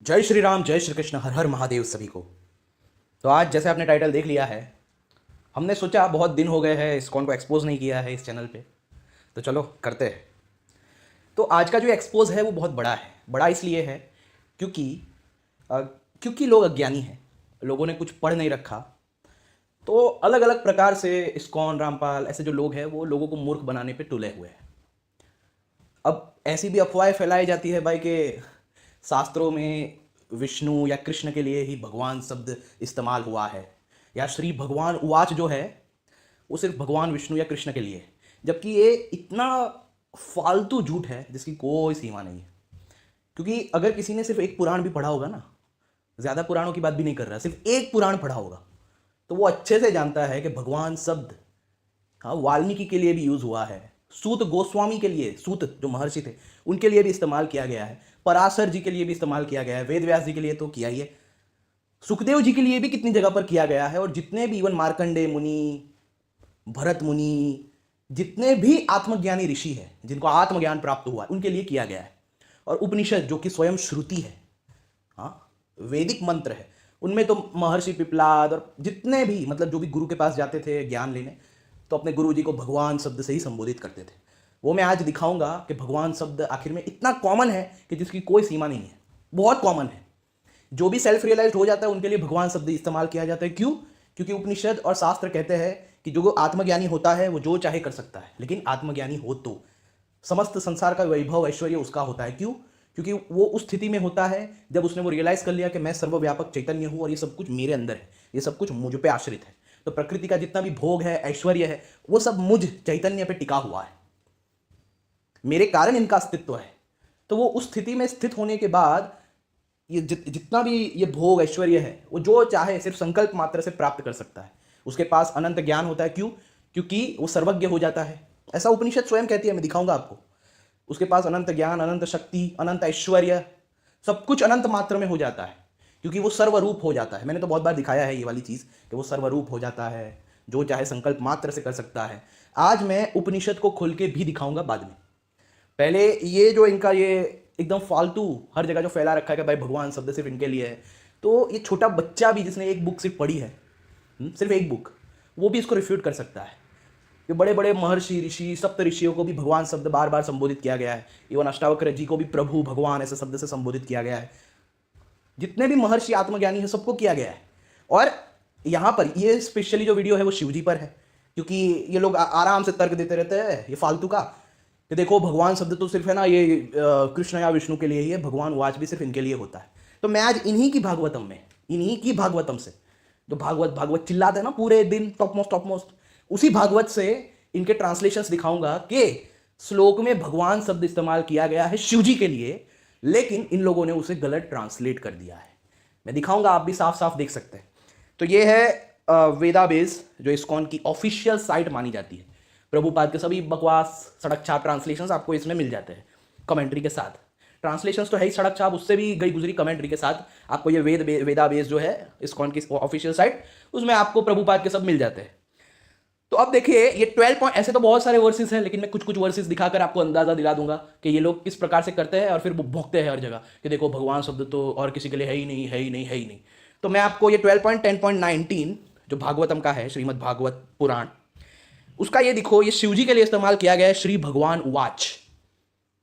जय श्री राम, जय श्री कृष्ण, हर हर महादेव सभी को। तो आज जैसे आपने टाइटल देख लिया है, हमने सोचा बहुत दिन हो गए हैं इस्कॉन को एक्सपोज नहीं किया है इस चैनल पे, तो चलो करते हैं। तो आज का जो एक्सपोज है वो बहुत बड़ा है। बड़ा इसलिए है क्योंकि क्योंकि लोग अज्ञानी हैं, लोगों ने कुछ पढ़ नहीं रखा। तो अलग अलग प्रकार से इस्कॉन, रामपाल, ऐसे जो लोग हैं वो लोगों को मूर्ख बनाने पे तुले हुए हैं। अब ऐसी भी अफवाहें फैलाई जाती है भाई कि शास्त्रों में विष्णु या कृष्ण के लिए ही भगवान शब्द इस्तेमाल हुआ है, या श्री भगवान उवाच जो है वो सिर्फ भगवान विष्णु या कृष्ण के लिए है। जबकि ये इतना फालतू झूठ है जिसकी कोई सीमा नहीं है। क्योंकि अगर किसी ने सिर्फ एक पुराण भी पढ़ा होगा ना, ज़्यादा पुराणों की बात भी नहीं कर रहा, सिर्फ एक पुराण पढ़ा होगा, तो वो अच्छे से जानता है कि भगवान शब्द, हाँ, वाल्मीकि के लिए भी यूज़ हुआ है, सूत गोस्वामी के लिए, सूत जो महर्षि थे उनके लिए भी इस्तेमाल किया गया है, पराशर जी के लिए भी इस्तेमाल किया गया है, वेद व्यास जी के लिए तो किया ही है, सुखदेव जी के लिए भी कितनी जगह पर किया गया है, और जितने भी इवन मार्कंडे मुनि, भरत मुनि, जितने भी आत्मज्ञानी ऋषि हैं जिनको आत्मज्ञान प्राप्त हुआ है उनके लिए किया गया है। और उपनिषद जो कि स्वयं श्रुति है, हाँ, वैदिक मंत्र है, उनमें तो महर्षि पिपलाद और जितने भी, मतलब जो भी गुरु के पास जाते थे ज्ञान लेने, तो अपने गुरु जी को भगवान शब्द से ही संबोधित करते थे। वो मैं आज दिखाऊंगा कि भगवान शब्द आखिर में इतना कॉमन है कि जिसकी कोई सीमा नहीं है, बहुत कॉमन है। जो भी सेल्फ रियलाइज्ड हो जाता है उनके लिए भगवान शब्द इस्तेमाल किया जाता है। क्यों? क्योंकि उपनिषद और शास्त्र कहते हैं कि जो आत्मज्ञानी होता है वो जो चाहे कर सकता है, लेकिन आत्मज्ञानी हो तो समस्त संसार का वैभव ऐश्वर्य उसका होता है। क्यों? क्योंकि वो उस स्थिति में होता है जब उसने वो रियलाइज कर लिया कि मैं सर्वव्यापक चैतन्य हूँ और ये सब कुछ मेरे अंदर है, ये सब कुछ मुझ पे आश्रित है। तो प्रकृति का जितना भी भोग है, ऐश्वर्य है, वो सब मुझ चैतन्य पे टिका हुआ है, मेरे कारण इनका अस्तित्व है। तो वो उस स्थिति में स्थित होने के बाद ये जितना भी ये भोग ऐश्वर्य है वो जो चाहे सिर्फ संकल्प मात्र से प्राप्त कर सकता है। उसके पास अनंत ज्ञान होता है। क्यों? क्योंकि वो सर्वज्ञ हो जाता है। ऐसा उपनिषद स्वयं कहती है, मैं दिखाऊंगा आपको। उसके पास अनंत ज्ञान, अनंत शक्ति, अनंत ऐश्वर्य, सब कुछ अनंत मात्रा में हो जाता है, क्योंकि वो सर्वरूप हो जाता है। मैंने तो बहुत बार दिखाया है ये वाली चीज़ कि वो सर्वरूप हो जाता है, जो चाहे संकल्प मात्र से कर सकता है। आज मैं उपनिषद को खोल के भी दिखाऊंगा बाद में। पहले ये जो इनका ये एकदम फालतू हर जगह जो फैला रखा है कि भाई भगवान शब्द सिर्फ इनके लिए है, तो ये छोटा बच्चा भी जिसने एक बुक सिर्फ पढ़ी है, सिर्फ एक बुक, वो भी इसको रिफ्यूट कर सकता है। ये बड़े बड़े महर्षि, ऋषि, सप्त ऋषियों को भी भगवान शब्द बार बार संबोधित किया गया है। इवन अष्टावक्र जी को भी प्रभु, भगवान ऐसे शब्द से संबोधित किया गया है। जितने भी महर्षि आत्मज्ञानी है सबको किया गया है। और यहाँ पर ये स्पेशली जो वीडियो है वो शिव जी पर है, क्योंकि ये लोग आराम से तर्क देते रहते हैं ये फालतू का कि देखो भगवान शब्द तो सिर्फ है ना ये कृष्ण या विष्णु के लिए ही है, भगवान वाच भी सिर्फ इनके लिए होता है। तो मैं आज इन्हीं की भागवतम में, इन्हीं की भागवतम से, जो भागवत भागवत चिल्लाते हैं ना पूरे दिन टॉप मोस्ट, उसी भागवत से इनके ट्रांसलेशंस दिखाऊंगा कि श्लोक में भगवान शब्द इस्तेमाल किया गया है शिव जी के लिए, लेकिन इन लोगों ने उसे गलत ट्रांसलेट कर दिया है। मैं दिखाऊंगा, आप भी साफ साफ देख सकते हैं। तो ये है वेदाबेस, जो इस्कॉन की ऑफिशियल साइट मानी जाती है। प्रभुपाद के सभी बकवास सड़क छाप ट्रांसलेशंस आपको इसमें मिल जाते हैं कमेंट्री के साथ। ट्रांसलेशंस तो है ही सड़क छाप, उससे भी गई गुजरी कमेंट्री के साथ आपको ये वेदाबेस जो है इस्कॉन की ऑफिशियल साइट, उसमें आपको प्रभुपाद के सब मिल जाते हैं। तो अब देखिए ये 12 पॉइंट, ऐसे तो बहुत सारे वर्सेस हैं, लेकिन मैं कुछ कुछ वर्सेस दिखाकर आपको अंदाजा दिला दूंगा कि ये लोग किस प्रकार से करते हैं, और फिर वो भोंकते हैं हर जगह कि देखो भगवान शब्द तो और किसी के लिए है ही नहीं, है ही नहीं, है ही नहीं। तो मैं आपको ये 12.10.19 जो भागवतम का है, श्रीमद् भागवत पुराण, उसका ये दिखो, ये शिवजी के लिए इस्तेमाल किया गया है, श्री भगवान उवाच।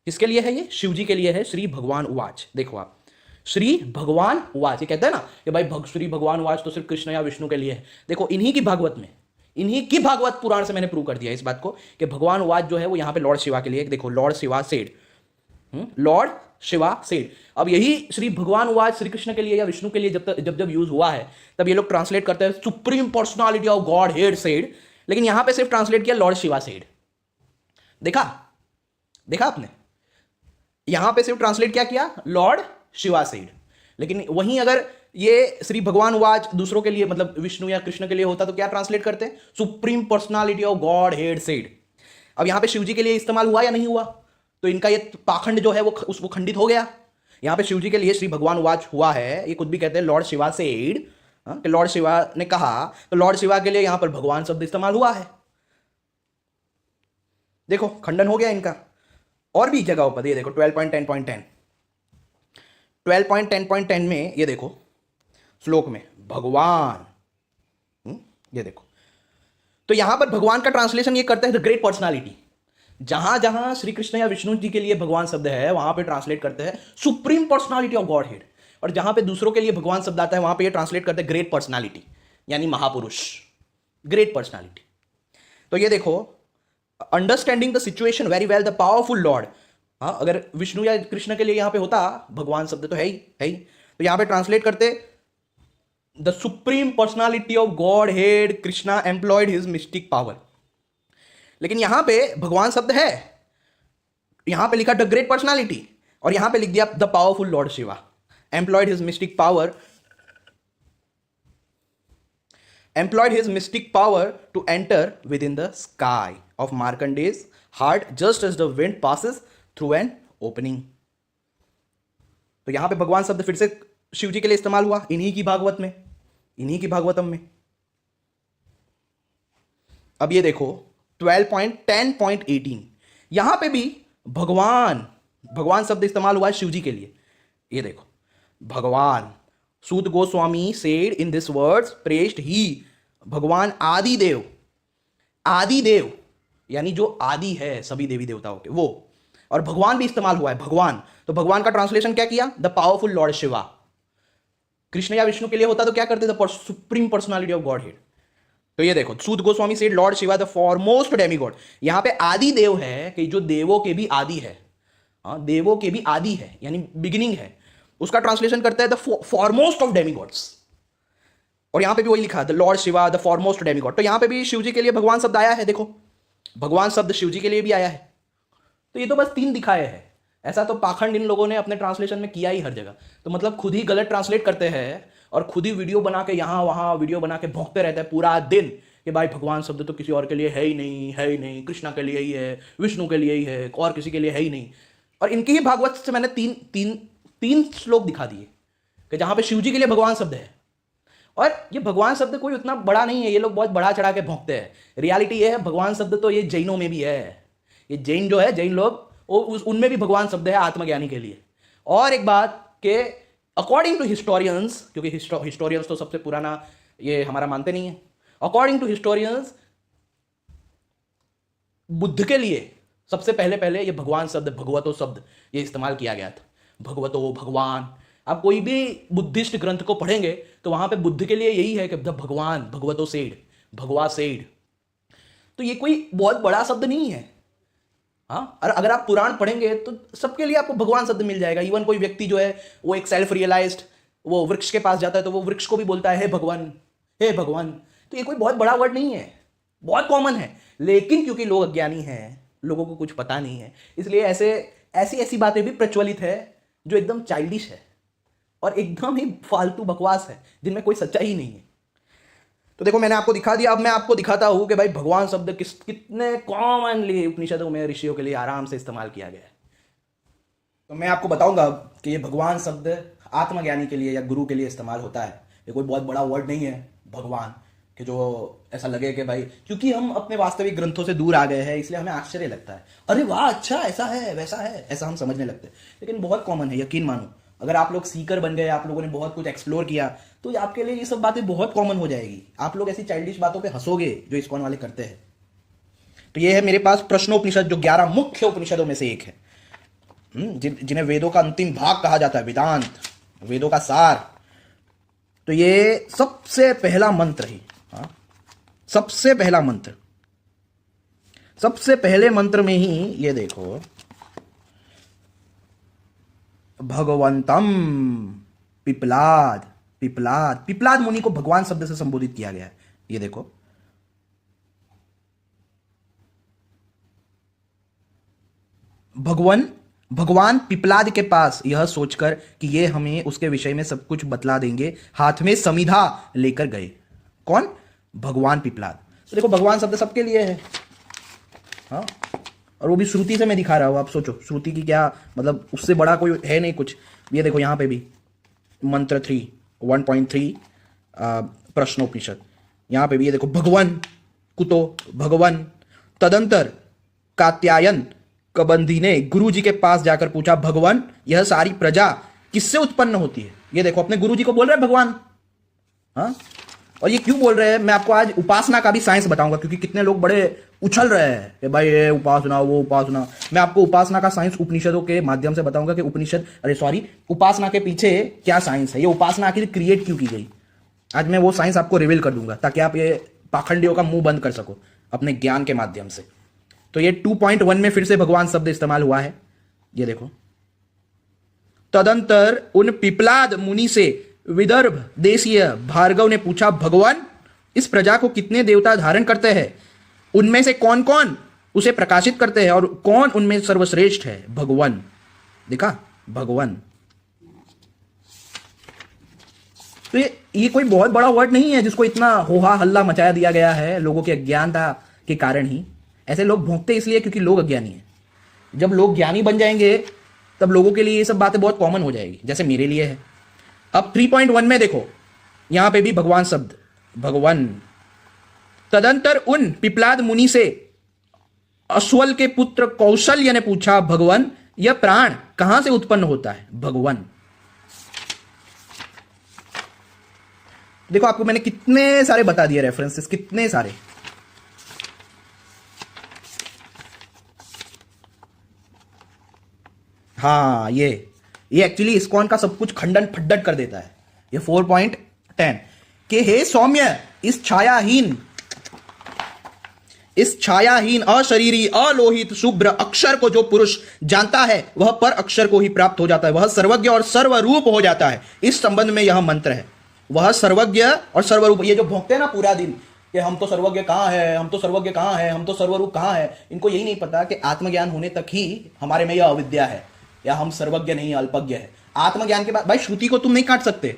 किसके लिए है ये? शिवजी के लिए है, श्री भगवान उवाच। देखो आप, श्री भगवान उवाच, ये कहते हैं ना कि भाई श्री भगवान उवाच तो सिर्फ कृष्ण या विष्णु के लिए है। देखो इन्हीं की भागवत में, इन्हीं की भागवत पुराण से मैंने प्रूव कर दिया इस बात को कि भगवान उवाच जो है वो यहाँ पे लॉर्ड शिवा के लिए। देखो Lord Shiva said, lord Shiva said. अब यही श्री भगवान उवाच श्री कृष्ण के लिए या विष्णु के लिए जब जब यूज हुआ है, तब ये लोग ट्रांसलेट करते हैं supreme personality of God head said, लेकिन यहां पे सिर्फ ट्रांसलेट किया लॉर्ड शिवा सेड। देखा? देखा आपने? यहां पे सिर्फ ट्रांसलेट क्या किया? Lord Shiva said. लेकिन वहीं अगर ये श्री भगवान वाच दूसरों के लिए, मतलब विष्णु या कृष्ण के लिए होता, तो क्या ट्रांसलेट करते हैं? Supreme personality of God head said. अब यहां पे शिव जी के लिए इस्तेमाल हुआ या नहीं हुआ? तो इनका ये पाखंड जो है वो खंडित हो गया। यहां पे शिव जी के लिए श्री भगवान वाच हुआ है, ये खुद भी कहते हैं लॉर्ड शिवा सेड, कि लॉर्ड शिवा ने कहा, तो लॉर्ड शिवा के लिए यहां पर भगवान शब्द इस्तेमाल हुआ है। देखो खंडन हो गया इनका। और भी जगहों पर ये देखो 12.10.10, 12.10.10 में ये देखो श्लोक में भगवान, ये देखो, तो यहां पर भगवान का ट्रांसलेशन ये करता है द ग्रेट पर्सनालिटी। जहां जहां श्री कृष्ण या विष्णु जी के लिए भगवान शब्द है वहां पे ट्रांसलेट करते हैं supreme personality of God head, और जहां पे दूसरों के लिए भगवान शब्द आता है वहां पे ये ट्रांसलेट करते हैं ग्रेट पर्सनालिटी, यानी महापुरुष, ग्रेट पर्सनालिटी। तो ये देखो, understanding the situation very well the powerful Lord. हाँ, अगर विष्णु या कृष्ण के लिए यहां पे होता भगवान शब्द तो है ही, तो यहां पे ट्रांसलेट करते the supreme personality of God head Krishna employed his mistake power. लेकिन यहां पे भगवान शब्द है, यहां पे लिखा द ग्रेट पर्सनालिटी, और यहां पे लिख दिया the powerful lord Shiva employed his mistake power, employed his mystic power to enter within the sky of Markande's heart just as the wind passes through an opening। तो यहां पे भगवान शब्द फिर से शिव जी के लिए इस्तेमाल हुआ इन्हीं की भागवत में, इन्हीं की भागवतम में। अब ये देखो 12.10.18 यहां पे भी भगवान शब्द इस्तेमाल हुआ है शिव जी के लिए। ये देखो भगवान, Suta Goswami said in this words praised he, भगवान आदिदेव, आदिदेव यानी जो आदि है सभी देवी देवताओं के वो, और भगवान भी इस्तेमाल हुआ है भगवान, तो भगवान का ट्रांसलेशन क्या किया the powerful lord Shiva. Krishna या विष्णु के लिए होता तो क्या करते the supreme personality of Godhead. तो ये देखो Suta Goswami said lord Shiva the foremost demigod, यहां पे आदि देव है कि जो देवों के भी आदि है, देवों के भी आदि है यानी बिगिनिंग है, उसका ट्रांसलेशन करता है द फॉरमोस्ट ऑफ डेमीगॉड्स, और यहां पे भी वही लिखा the Lord Shiva the foremost demigod. तो यहां पे भी शिव जी के लिए भगवान शब्द आया है, देखो भगवान शब्द शिव जी के लिए भी आया है। तो ये तो बस 3 दिखाए हैं, ऐसा तो पाखंड इन लोगों ने अपने ट्रांसलेशन में किया ही हर जगह। तो मतलब खुद ही गलत ट्रांसलेट करते हैं और खुद ही वीडियो बना के यहां वहां वीडियो बना के भौंकते रहते हैं पूरा दिन कि भाई भगवान शब्द तो किसी और के लिए है ही नहीं, है ही नहीं, कृष्णा के लिए ही है, विष्णु के लिए ही है, और किसी के लिए है ही नहीं। और इनकी ही भागवत से मैंने तीन श्लोक दिखा दिए कि जहां पे शिव जी के लिए भगवान शब्द है, और ये भगवान शब्द कोई उतना बड़ा नहीं है, ये लोग बहुत बड़ा चढ़ा के भौंकते हैं। रियलिटी ये है भगवान शब्द तो ये जैनों में भी है, ये जैन जो है जैन लोग उनमें भी भगवान शब्द है आत्मज्ञानी के लिए। और एक बात कि अकॉर्डिंग टू हिस्टोरियंस, क्योंकि हिस्टोरियंस तो सबसे पुराना ये हमारा मानते नहीं है, अकॉर्डिंग टू हिस्टोरियंस बुद्ध के लिए सबसे पहले ये भगवान शब्द भगवतो शब्द ये इस्तेमाल किया गया था। भगवतो भगवान, आप कोई भी बुद्धिस्ट ग्रंथ को पढ़ेंगे तो वहां पे बुद्ध के लिए यही है कि भगवान, भगवतो सेड, भगवा सेड। तो ये कोई बहुत बड़ा शब्द नहीं है। हाँ, और अगर आप पुराण पढ़ेंगे तो सबके लिए आपको भगवान शब्द मिल जाएगा। इवन कोई व्यक्ति जो है वो एक सेल्फ रियलाइज्ड वो वृक्ष के पास जाता है तो वो वृक्ष को भी बोलता है हे भगवान, हे भगवान। तो ये कोई बहुत बड़ा वर्ड नहीं है, बहुत कॉमन है। लेकिन क्योंकि लोग अज्ञानी हैं, लोगों को कुछ पता नहीं है, इसलिए ऐसी बातें भी प्रचलित है जो एकदम चाइल्डिश है और एकदम ही फालतू बकवास है, जिनमें कोई सच्चाई ही नहीं है। तो देखो मैंने आपको दिखा दिया, अब मैं आपको दिखाता हूं कि भाई भगवान शब्द कितने कॉमनली उपनिषदों में ऋषियों के लिए आराम से इस्तेमाल किया गया है। तो मैं आपको बताऊंगा कि ये भगवान शब्द आत्मज्ञानी के लिए या गुरु के लिए इस्तेमाल होता है। ये कोई बहुत बड़ा वर्ड नहीं है भगवान, कि जो ऐसा लगे कि भाई, क्योंकि हम अपने वास्तविक ग्रंथों से दूर आ गए हैं इसलिए हमें आश्चर्य लगता है, अरे वाह अच्छा ऐसा है वैसा है, ऐसा हम समझने लगते हैं। लेकिन बहुत कॉमन है, यकीन मानो। अगर आप लोग सीकर बन गए, आप लोगों ने बहुत कुछ एक्सप्लोर किया, तो आपके लिए ये सब बातें बहुत कॉमन हो जाएगी। आप लोग ऐसी चाइल्डिश बातों पे हंसोगे जो इस्कॉन वाले करते हैं। तो ये है मेरे पास प्रश्नोपनिषद, जो 11 मुख्य उपनिषदों में से एक है, जिन्हें वेदों का अंतिम भाग कहा जाता है, वेदांत, वेदों का सार। तो ये सबसे पहला मंत्र ही, सबसे पहला मंत्र, सबसे पहले मंत्र में ही ये देखो, भगवंतम पिपलाद, पिपलाद मुनि को भगवान शब्द से संबोधित किया गया है। ये देखो, भगवान पिपलाद के पास यह सोचकर कि ये हमें उसके विषय में सब कुछ बतला देंगे, हाथ में समिधा लेकर गए। कौन? भगवान पिपलाद। तो देखो भगवान शब्द सबके लिए है, हाँ, और वो भी श्रुति से मैं दिखा रहा हूं। आप सोचो श्रुति की क्या मतलब, उससे बड़ा कोई है नहीं कुछ। ये देखो यहां पे भी मंत्र 1.3 प्रश्नोपनिषद, यहां पे भी ये देखो, भगवन कुतो भगवन तदंतर कात्यायन कबंधी ने गुरु जी के पास जाकर पूछा, भगवान यह सारी प्रजा किससे उत्पन्न होती है? ये देखो, अपने गुरु जी को बोल रहे हैं भगवान। हाँ, और ये क्यों बोल रहे हैं, मैं आपको आज उपासना का भी साइंस बताऊंगा, क्योंकि कितने लोग बड़े उछल रहे हैं कि भाई ये उपासना वो उपासना। मैं आपको उपासना का साइंस उपनिषदों के माध्यम से बताऊंगा कि उपासना के पीछे क्या साइंस है, ये उपासना आखिर क्रिएट क्यों की गई। आज मैं वो साइंस आपको रिवील कर दूंगा, ताकि आप ये पाखंडियों का मुंह बंद कर सको अपने ज्ञान के माध्यम से। तो ये 2.1 में फिर से भगवान शब्द इस्तेमाल हुआ है, ये देखो। तदंतर उन पिपलाद मुनि से विदर्भ देशीय भार्गव ने पूछा, भगवान इस प्रजा को कितने देवता धारण करते हैं? उनमें से कौन कौन उसे प्रकाशित करते हैं और कौन उनमें सर्वश्रेष्ठ है? भगवान, देखा, भगवान। तो ये कोई बहुत बड़ा वर्ड नहीं है जिसको इतना होहा हल्ला मचाया दिया गया है लोगों के अज्ञानता के कारण ही। ऐसे लोग भोंकते इसलिए क्योंकि लोग अज्ञानी हैं। जब लोग ज्ञानी बन जाएंगे तब लोगों के लिए ये सब बातें बहुत कॉमन हो जाएगी, जैसे मेरे लिए है। अब 3.1 में देखो, यहां पे भी भगवान शब्द, भगवान। तदंतर उन पिपलाद मुनि से अश्वल के पुत्र कौशल्य ने पूछा, भगवान यह प्राण कहां से उत्पन्न होता है? भगवान। देखो, आपको मैंने कितने सारे बता दिए रेफरेंसेस, कितने सारे। हाँ, ये एक्चुअली इस्कॉन का सब कुछ खंडन फड्डन कर देता है। ये 4.10 कि हे सौम्य, इस छायाहीन अशरीरी अलोहित शुभ्र अक्षर को जो पुरुष जानता है वह पर अक्षर को ही प्राप्त हो जाता है, वह सर्वज्ञ और सर्वरूप हो जाता है। इस संबंध में यह मंत्र है, वह सर्वज्ञ और सर्वरूप। ये जो भोंकते हैं ना पूरा दिन कि हम तो सर्वज्ञ कहाँ है, हम तो सर्वज्ञ कहाँ है, हम तो सर्वरूप कहाँ है, इनको यही नहीं पता कि आत्मज्ञान होने तक ही हमारे में यह अविद्या है, या हम सर्वज्ञ नहीं अल्पज्ञ है। आत्मज्ञान के बाद भाई श्रुति को तुम नहीं काट सकते,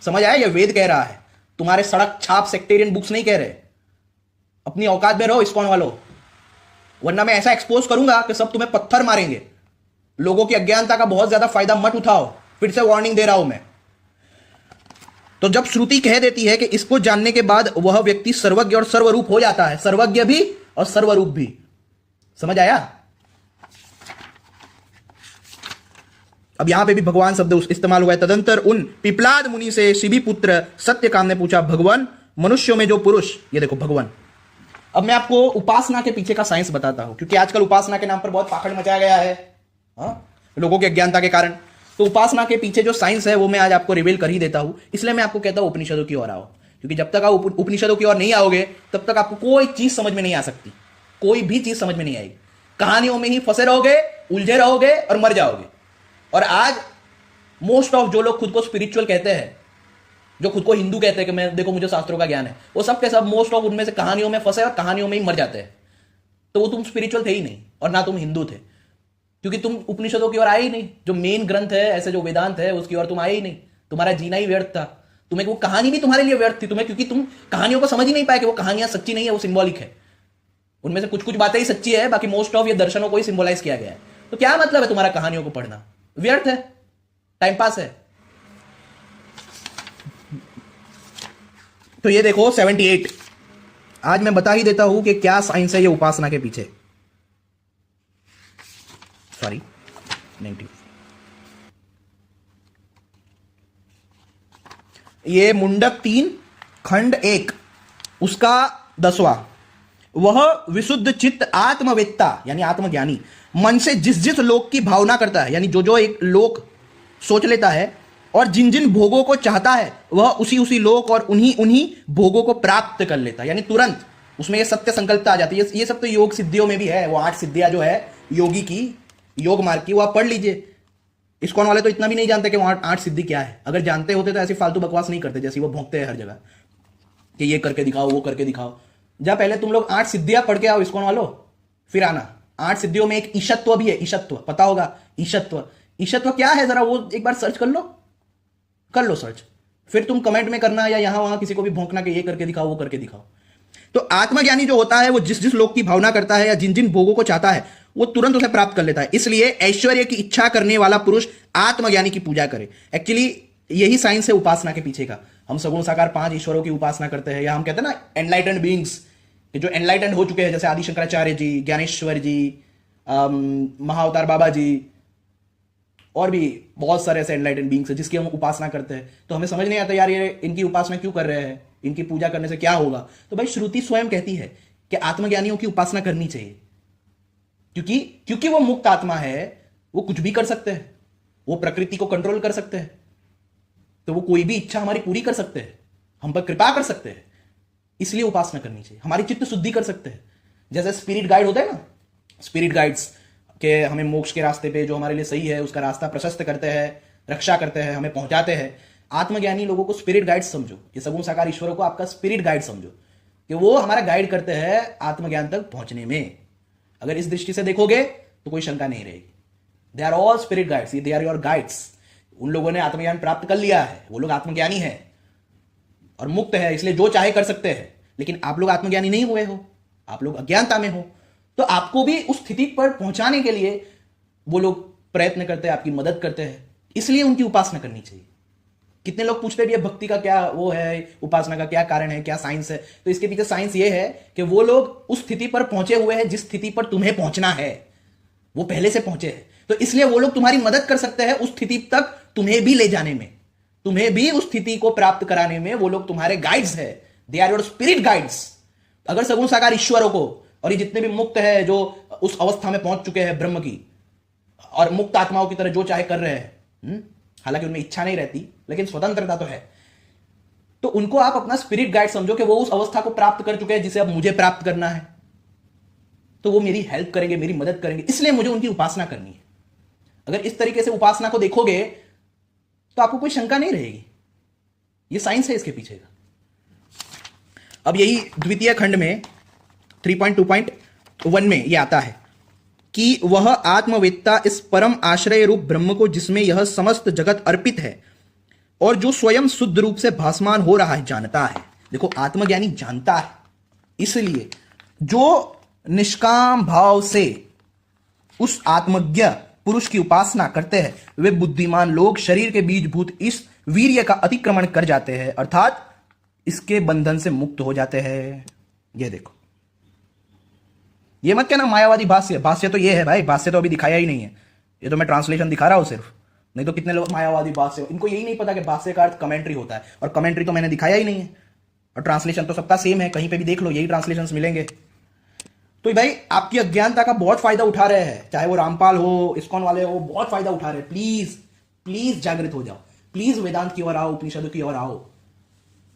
समझ आया? ये वेद कह रहा है, तुम्हारे सड़क छाप सेक्टेरियन बुक्स नहीं कह रहे। अपनी औकात में रहो इस्कॉन वालों, वरना मैं ऐसा एक्सपोज करूंगा कि सब तुम्हें पत्थर मारेंगे। लोगों की अज्ञानता का बहुत ज्यादा फायदा मत उठाओ, फिर से वार्निंग दे रहा हूं मैं। तो जब श्रुति कह देती है कि इसको जानने के बाद वह व्यक्ति सर्वज्ञ और सर्वरूप हो जाता है, सर्वज्ञ भी और सर्वरूप भी, समझ आया? अब यहां पे भी भगवान शब्द इस्तेमाल हुआ है। तदंतर उन पिपलाद मुनि से शिबी पुत्र सत्यकाम ने पूछा, भगवान मनुष्यों में जो पुरुष, ये देखो भगवान। अब मैं आपको उपासना के पीछे का साइंस बताता हूं, क्योंकि आजकल उपासना के नाम पर बहुत पाखंड मचाया गया है, लोगों की अज्ञानता के कारण। तो उपासना के पीछे जो साइंस है वो मैं आज आपको रिवील कर ही देता हूं। इसलिए मैं आपको कहता हूं उपनिषदों की ओर आओ, क्योंकि जब तक आप उपनिषदों की ओर नहीं आओगे तब तक आपको कोई चीज समझ में नहीं आ सकती, कोई भी चीज समझ में नहीं आएगी। कहानियों में ही फंसे रहोगे, उलझे रहोगे और मर जाओगे। और आज मोस्ट ऑफ जो लोग खुद को स्पिरिचुअल कहते हैं, जो खुद को हिंदू कहते हैं कि मैं देखो मुझे शास्त्रों का ज्ञान है, वो सब के सब मोस्ट ऑफ उनमें से कहानियों में फंसे और कहानियों में ही मर जाते हैं। तो वो तुम स्पिरिचुअल थे ही नहीं और ना तुम हिंदू थे, क्योंकि तुम उपनिषदों की ओर आए ही नहीं। जो मेन ग्रंथ है, ऐसे जो वेदांत है, उसकी ओर तुम आए ही नहीं। तुम्हारा जीना ही व्यर्थ था। तुम्हें वो कहानी भी तुम्हारे लिए व्यर्थ थी, तुम्हें, क्योंकि तुम कहानियों को समझ ही नहीं पाए कि वो कहानियां सच्ची नहीं है, वो सिंबॉलिक है। उनमें से कुछ कुछ बातें ही सच्ची है, बाकी मोस्ट ऑफ ये दर्शनों को ही सिंबलाइज किया गया है। तो क्या मतलब है तुम्हारा कहानियों को पढ़ना? व्यर्थ है, टाइम पास है। तो ये देखो 78, आज मैं बता ही देता हूं कि क्या साइंस है ये उपासना के पीछे। सॉरी, 90। ये मुंडक 3 खंड 1 उसका 10वां। वह विशुद्ध चित्त आत्मवेत्ता यानी आत्मज्ञानी मन से जिस जिस लोक की भावना करता है, यानी जो जो एक लोक सोच लेता है और जिन जिन भोगों को चाहता है वह उसी उसी लोक और उन्हीं उन्हीं भोगों को प्राप्त कर लेता है, यानी तुरंत उसमें ये सत्य संकल्पता आ जाती है। ये सब तो योग सिद्धियों में भी है, वो 8 सिद्धियां जो है योगी की, योग मार्ग की, वो आप पढ़ लीजिए। इस्कॉन वाले तो इतना भी नहीं जानते कि वहां 8 सिद्धि क्या है। अगर जानते होते तो ऐसी फालतू बकवास नहीं करते जैसी वो भोंकते हैं हर जगह कि ये करके दिखाओ, वो करके दिखाओ। जब पहले तुम लोग 8 सिद्धियां पढ़ के आओ इस्कॉन वालों, फिर आना। 8 सिद्धियों में एक ईशत्व भी है, ईशत्व पता होगा। ईशत्व क्या है जरा वो एक बार सर्च कर लो सर्च, फिर तुम कमेंट में करना या यहां वहां किसी को भी भोंकना कि ये करके दिखाओ, वो करके दिखाओ। तो आत्मज्ञानी जो होता है वो जिस जिस लोक की भावना करता है या जिन जिन भोगों को चाहता है वो तुरंत उसे प्राप्त कर लेता है। इसलिए ऐश्वर्य की इच्छा करने वाला पुरुष आत्मज्ञानी की पूजा करे। एक्चुअली यही साइंस है उपासना के पीछे का। हम सगुण साकार 5 ईश्वरों की उपासना करते हैं, या हम कहते हैं ना एनलाइटेंड बीइंग्स, जो एनलाइटेंड हो चुके हैं, जैसे आदि शंकराचार्य जी, ज्ञानेश्वर जी, महाअवतार बाबा जी, और भी बहुत सारे ऐसे एनलाइटेड बींग्स हैं जिसकी हम उपासना करते हैं, तो हमें समझ नहीं आता यार ये इनकी उपासना क्यों कर रहे हैं, इनकी पूजा करने से क्या होगा। तो भाई श्रुति स्वयं कहती है कि आत्मज्ञानियों की उपासना करनी चाहिए, क्योंकि क्योंकि वो मुक्त आत्मा है, वो कुछ भी कर सकते हैं, वो प्रकृति को कंट्रोल कर सकते हैं, तो वो कोई भी इच्छा हमारी पूरी कर सकते हैं, हम पर कृपा कर सकते हैं, इसलिए उपासना करनी चाहिए। हमारी चित्त शुद्धि कर सकते हैं। जैसे स्पिरिट गाइड होता है ना, स्पिरिट गाइड्स के हमें मोक्ष के रास्ते पे जो हमारे लिए सही है उसका रास्ता प्रशस्त करते हैं, रक्षा करते हैं, हमें पहुंचाते हैं। आत्मज्ञानी लोगों को स्पिरिट गाइड समझो, ये सगुण साकार ईश्वरों को आपका स्पिरिट गाइड समझो कि वो हमारा गाइड करते हैं आत्मज्ञान तक पहुंचने में। अगर इस दृष्टि से देखोगे तो कोई शंका नहीं रहेगी। They are all spirit guides, they are your guides. उन लोगों ने आत्मज्ञान प्राप्त कर लिया है, वो लोग आत्मज्ञानी है और मुक्त है, इसलिए जो चाहे कर सकते हैं। लेकिन आप लोग आत्मज्ञानी नहीं हुए हो, आप लोग अज्ञानता में हो, तो आपको भी उस स्थिति पर पहुंचाने के लिए वो लोग प्रयत्न करते हैं, आपकी मदद करते हैं, इसलिए उनकी उपासना करनी चाहिए। कितने लोग पूछते भी है भक्ति का क्या वो है, उपासना का क्या कारण है, क्या साइंस है। तो इसके पीछे साइंस ये है कि वो लोग उस स्थिति पर पहुंचे हुए हैं जिस स्थिति पर तुम्हें पहुंचना है, वो पहले से पहुंचे हैं, तो इसलिए वो लोग तुम्हारी मदद कर सकते हैं उस स्थिति तक तुम्हें भी ले जाने में, तुम्हें भी उस स्थिति को प्राप्त कराने में। वो लोग तुम्हारे गाइड्स है, they are your spirit guides. अगर सगुण साकार ईश्वरों को और ये जितने भी मुक्त है जो उस अवस्था में पहुंच चुके हैं ब्रह्म की, और मुक्त आत्माओं की तरह जो चाहे कर रहे हैं, हालांकि उनमें इच्छा नहीं रहती लेकिन स्वतंत्रता तो है, तो उनको आप अपना स्पिरिट गाइड समझो कि वो उस अवस्था को प्राप्त कर चुके हैं जिसे अब मुझे प्राप्त करना है, तो वो मेरी हेल्प करेंगे, मेरी मदद करेंगे, इसलिए मुझे उनकी उपासना करनी है। अगर इस तरीके से उपासना को देखोगे तो आपको कोई शंका नहीं रहेगी, ये साइंस है इसके पीछे का। अब यही द्वितीय खंड में 3.2.1 में यह आता है कि वह आत्मवेत्ता इस परम आश्रय रूप ब्रह्म को, जिसमें यह समस्त जगत अर्पित है और जो स्वयं शुद्ध रूप से भासमान हो रहा है, जानता है। देखो, आत्मज्ञानी जानता है, इसलिए जो निष्काम भाव से उस आत्मज्ञ पुरुष की उपासना करते हैं वे बुद्धिमान लोग शरीर के बीजभूत इस वीर्य का अतिक्रमण कर जाते हैं, अर्थात इसके बंधन से मुक्त हो जाते हैं। ये देखो, ये मत कहना मायावादी भाष्य, भाष्य तो ये है भाई, भाष्य तो अभी दिखाया ही नहीं है, ये तो मैं ट्रांसलेशन दिखा रहा हूं सिर्फ। नहीं तो कितने लोग मायावादी भाष्य, इनको यही नहीं पता कि भाष्य का अर्थ कमेंट्री होता है, और कमेंट्री तो मैंने दिखाया ही नहीं है, और ट्रांसलेशन तो सबका सेम है, कहीं पे भी देख लो यही ट्रांसलेशंस मिलेंगे। तो भाई आपकी अज्ञानता का बहुत फायदा उठा रहे हैं, चाहे वो रामपाल हो, इस्कॉन वाले हो, बहुत फायदा उठा रहे हैं। प्लीज प्लीज जागृत हो जाओ, प्लीज वेदांत की ओर आओ, उपनिषदों की ओर आओ।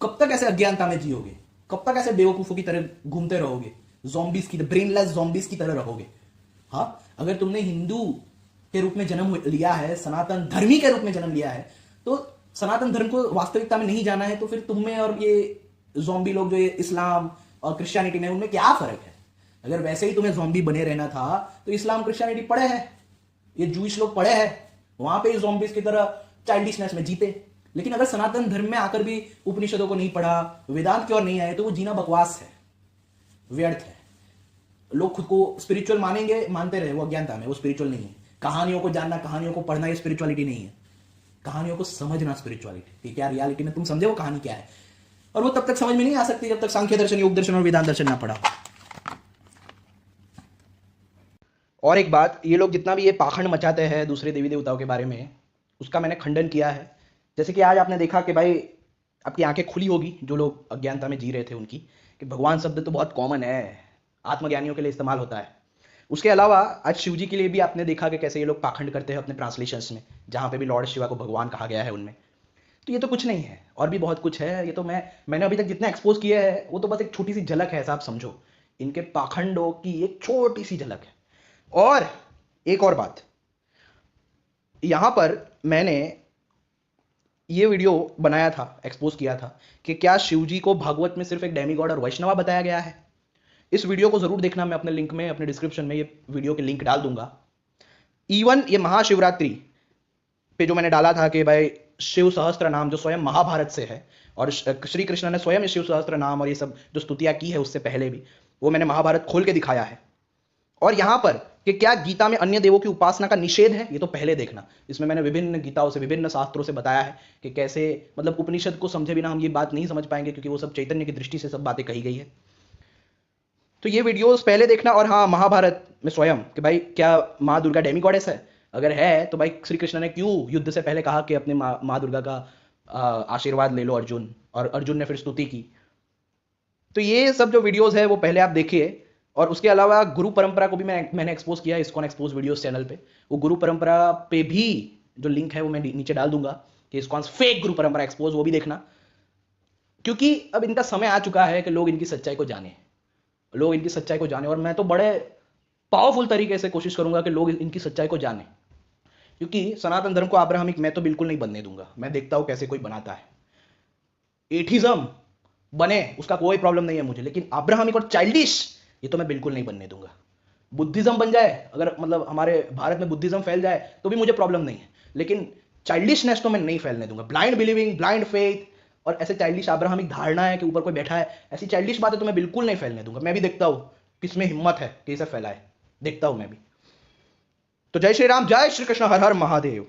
कब तक ऐसे अज्ञानता में जियोगे, कब तक ऐसे बेवकूफों की तरह घूमते रहोगे, ज़ॉम्बीज की, ब्रेनलेस ज़ॉम्बीज की तरह रहोगे। हाँ, अगर तुमने हिंदू के रूप में जन्म लिया है, सनातन धर्मी के रूप में जन्म लिया है, तो सनातन धर्म को वास्तविकता में नहीं जाना है, तो फिर तुम्हें और ये ज़ॉम्बी लोग जो ये इस्लाम और क्रिश्चियनिटी में, उनमें क्या फर्क है। अगर वैसे ही तुम्हें ज़ॉम्बी बने रहना था तो इस्लाम क्रिश्चियनिटी पढ़े हैं, ये जूइश लोग पढ़े हैं, वहां पे ज़ॉम्बीज की तरह चाइल्डिशनेस में जीते। लेकिन अगर सनातन धर्म में आकर भी उपनिषदों को नहीं पढ़ा, वेदांत की ओर नहीं आए, तो वो जीना बकवास है, व्यर्थ है। लोग खुद को स्पिरिचुअल मानेंगे, मानते रहे, वो अज्ञानता में, वो स्पिरिचुअल नहीं है। कहानियों को जानना, कहानियों को पढ़ना, ये स्पिरिचुअलिटी नहीं है। कहानियों को समझना स्पिरिचुअलिटी, क्या रियलिटी में तुम समझे वो कहानी क्या है, और वो तब तक समझ में नहीं आ सकती जब तक सांख्य दर्शन, योग दर्शन और वेदांत दर्शन ना पढ़ा। और एक बात, ये लोग जितना भी ये पाखंड मचाते हैं दूसरे देवी देवताओं के बारे में, उसका मैंने खंडन किया है। जैसे कि आज आपने देखा कि भाई आपकी आंखें खुली होगी, जो लोग अज्ञानता में जी रहे थे उनकी, कि भगवान शब्द तो बहुत कॉमन है, आत्मज्ञानियों के लिए इस्तेमाल होता है। उसके अलावा आज शिव जी के लिए भी आपने देखा कि कैसे ये लोग पाखंड करते हैं अपने ट्रांसलेशंस में, जहाँ पे भी लॉर्ड शिवा को भगवान कहा गया है उनमें। तो ये तो कुछ नहीं है, और भी बहुत कुछ है। ये तो मैंने अभी तक जितना एक्सपोज किया है वो तो बस एक छोटी सी झलक है, ऐसा आप समझो। इनके पाखंडों की एक छोटी सी झलक है। और एक और बात, यहां पर मैंने ये वीडियो बनाया था, एक्सपोज किया था कि क्या शिवजी को भागवत में सिर्फ एक डेमीगॉड और वैष्णवा बताया गया है। इस वीडियो को जरूर देखना, मैं अपने लिंक में, अपने डिस्क्रिप्शन में ये वीडियो के लिंक डाल दूंगा। इवन ये महाशिवरात्रि पे जो मैंने डाला था कि भाई शिव सहस्त्र नाम जो स्वयं महाभारत से है, और श्री कृष्ण ने स्वयं शिव सहस्त्र नाम और ये सब जो स्तुतियां की है उससे पहले भी, वो मैंने महाभारत खोल के दिखाया है। और यहां पर कि क्या गीता में अन्य देवों की उपासना का निषेध है, ये तो पहले देखना। इसमें मैंने विभिन्न गीताओं से, विभिन्न शास्त्रों से बताया है कि कैसे, मतलब उपनिषद को समझे बिना हम ये बात नहीं समझ पाएंगे, क्योंकि वो सब चैतन्य की दृष्टि से सब बातें कही गई है। तो ये वीडियोस पहले देखना। और हाँ, महाभारत में स्वयं कि भाई क्या माँ दुर्गा डेमी गॉडेस है, अगर है तो भाई श्री कृष्ण ने क्यों युद्ध से पहले कहा कि अपने माँ दुर्गा का आशीर्वाद ले लो अर्जुन, और अर्जुन ने फिर स्तुति की। तो ये सब जो वीडियोस है वो पहले आप देखिए। और उसके अलावा गुरु परंपरा को भी मैंने एक्सपोज किया इस्कॉन एक्सपोज वीडियोस चैनल पे। वो गुरु परंपरा पे भी जो लिंक है वो मैं नीचे डाल दूंगा कि इस्कॉन फेक गुरु परंपरा एक्सपोज, वो भी देखना। क्योंकि अब इनका समय आ चुका है कि लोग इनकी सच्चाई को जाने, लोग इनकी सच्चाई को जाने। और मैं तो बड़े पावरफुल तरीके से कोशिश करूंगा कि लोग इनकी सच्चाई को जाने। क्योंकि सनातन धर्म को अब्राहमिक मैं तो बिल्कुल नहीं बनने दूंगा। मैं देखता हूं कैसे कोई बनाता है, एथिज्म बने उसका कोई प्रॉब्लम नहीं है मुझे, लेकिन अब्राहमिक और चाइल्डिश ये तो मैं बिल्कुल नहीं बनने दूंगा। बुद्धिज्म बन जाए, अगर मतलब हमारे भारत में बुद्धिज्म फैल जाए तो भी मुझे प्रॉब्लम नहीं है, लेकिन चाइल्डिशनेस तो मैं नहीं फैलने दूंगा। ब्लाइंड बिलीविंग, ब्लाइंड फेथ और ऐसे चाइल्डिश अब्राहमिक धारणा है कि ऊपर कोई बैठा है, ऐसी चाइल्डिश बातें तो मैं बिल्कुल नहीं फैलने दूंगा। मैं भी देखता हूं किसमें हिम्मत है कि इसे फैलाए, देखता हूं मैं भी। तो जय श्री राम, जय श्री कृष्ण, हर हर महादेव।